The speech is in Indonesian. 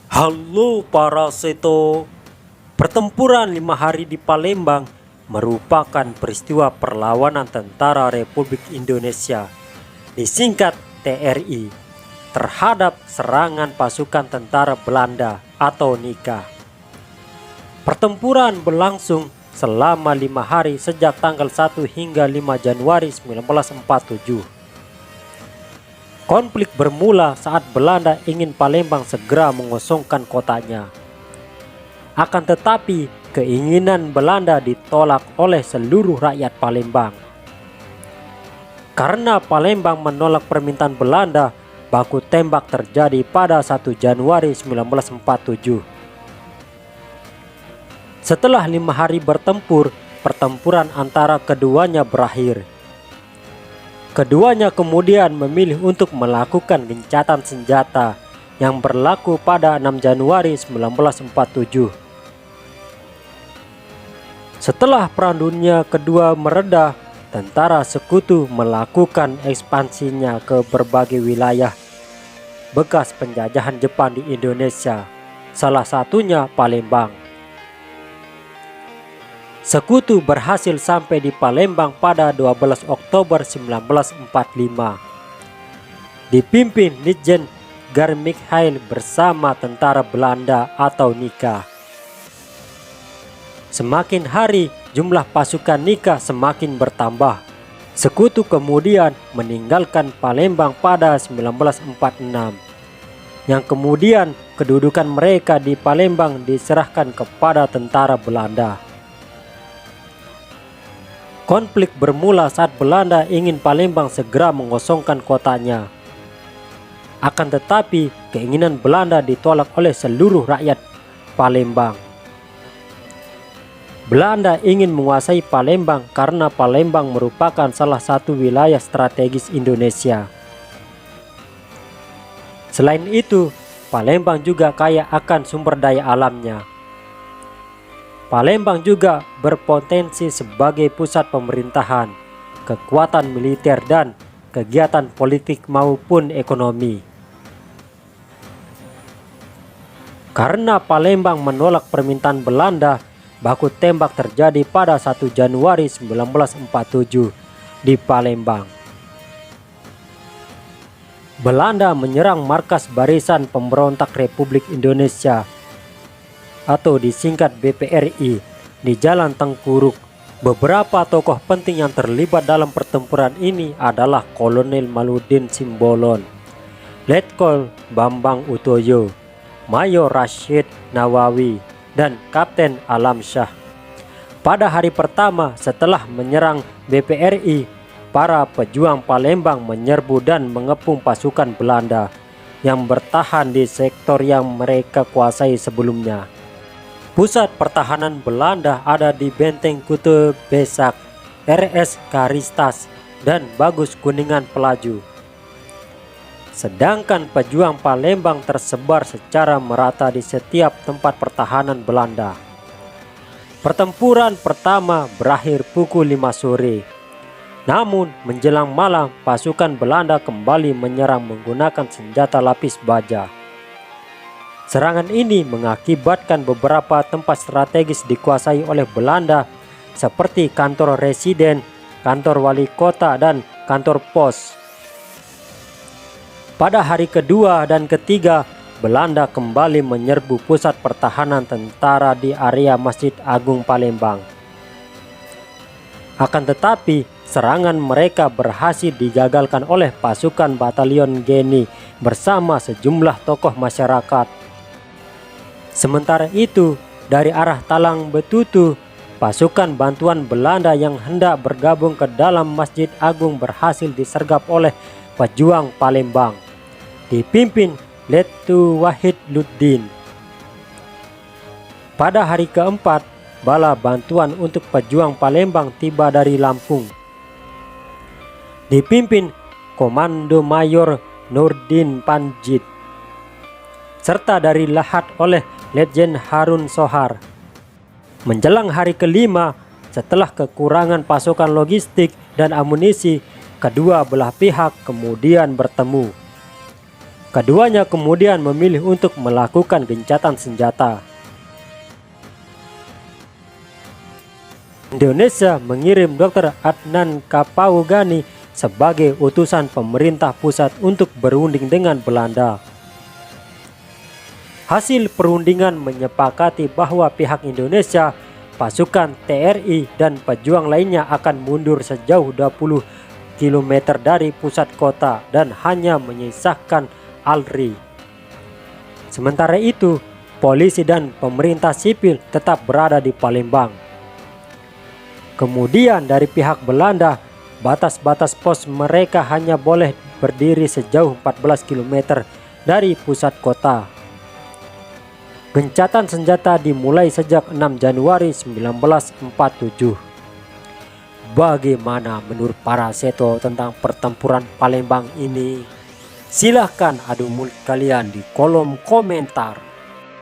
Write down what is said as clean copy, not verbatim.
Halo para seto, pertempuran 5 hari di Palembang merupakan peristiwa perlawanan Tentara Republik Indonesia, disingkat TRI, terhadap serangan pasukan tentara Belanda atau NIKA. Pertempuran berlangsung selama 5 hari sejak tanggal 1 hingga 5 Januari 1947. Konflik bermula saat Belanda ingin Palembang segera mengosongkan kotanya. Akan tetapi, keinginan Belanda ditolak oleh seluruh rakyat Palembang. Karena Palembang menolak permintaan Belanda, baku tembak terjadi pada 1 Januari 1947. Setelah 5 hari bertempur, pertempuran antara keduanya berakhir. Keduanya kemudian memilih untuk melakukan gencatan senjata yang berlaku pada 6 Januari 1947. Setelah Perang Dunia Kedua mereda, tentara sekutu melakukan ekspansinya ke berbagai wilayah bekas penjajahan Jepang di Indonesia, salah satunya Palembang. Sekutu berhasil sampai di Palembang pada 12 Oktober 1945. Dipimpin Litjen Garmikhail bersama tentara Belanda atau NIKA. Semakin hari jumlah pasukan NIKA semakin bertambah. Sekutu kemudian meninggalkan Palembang pada 1946. Yang kemudian kedudukan mereka di Palembang diserahkan kepada tentara Belanda. Konflik bermula saat Belanda ingin Palembang segera mengosongkan kotanya. Akan tetapi, keinginan Belanda ditolak oleh seluruh rakyat Palembang. Belanda ingin menguasai Palembang karena Palembang merupakan salah satu wilayah strategis Indonesia. Selain itu, Palembang juga kaya akan sumber daya alamnya. Palembang juga berpotensi sebagai pusat pemerintahan, kekuatan militer dan kegiatan politik maupun ekonomi. Karena Palembang menolak permintaan Belanda, baku tembak terjadi pada 1 Januari 1947 di Palembang. Belanda menyerang markas Barisan Pemberontak Republik Indonesia atau disingkat BPRI di Jalan Tengkuruk. Beberapa tokoh penting yang terlibat dalam pertempuran ini adalah Kolonel Maludin Simbolon, Letkol Bambang Utoyo, Mayor Rashid Nawawi, dan Kapten Alamsyah. Pada hari pertama setelah menyerang BPRI, para pejuang Palembang menyerbu dan mengepung pasukan Belanda yang bertahan di sektor yang mereka kuasai sebelumnya. Pusat pertahanan Belanda ada di Benteng Kute Besak, RS Karistas, dan Bagus Kuningan Pelaju. Sedangkan pejuang Palembang tersebar secara merata di setiap tempat pertahanan Belanda. Pertempuran pertama berakhir pukul 5 sore. Namun menjelang malam pasukan Belanda kembali menyerang menggunakan senjata lapis baja. Serangan ini mengakibatkan beberapa tempat strategis dikuasai oleh Belanda seperti kantor residen, kantor wali kota, dan kantor pos. Pada hari kedua dan ketiga, Belanda kembali menyerbu pusat pertahanan tentara di area Masjid Agung Palembang. Akan tetapi, serangan mereka berhasil digagalkan oleh pasukan Batalion Geni bersama sejumlah tokoh masyarakat. Sementara itu, dari arah Talang Betutu, pasukan bantuan Belanda yang hendak bergabung ke dalam Masjid Agung berhasil disergap oleh pejuang Palembang, dipimpin Lettu Wahid Luddin. Pada hari keempat, bala bantuan untuk pejuang Palembang tiba dari Lampung, dipimpin Komando Mayor Nurdin Panjit, serta dari Lahat oleh Letjen Harun Sohar. Menjelang hari kelima, setelah kekurangan pasokan logistik dan amunisi, kedua belah pihak kemudian bertemu. Keduanya kemudian memilih untuk melakukan gencatan senjata. Indonesia mengirim Dr. Adnan Kapaugani sebagai utusan pemerintah pusat untuk berunding dengan Belanda. Hasil perundingan menyepakati bahwa pihak Indonesia, pasukan TRI dan pejuang lainnya akan mundur sejauh 20 km dari pusat kota dan hanya menyisakan ALRI. Sementara itu, polisi dan pemerintah sipil tetap berada di Palembang. Kemudian dari pihak Belanda, batas-batas pos mereka hanya boleh berdiri sejauh 14 km dari pusat kota. Gencatan senjata dimulai sejak 6 Januari 1947. Bagaimana menurut para seto tentang pertempuran Palembang ini? Silahkan adu mulut kalian di kolom komentar.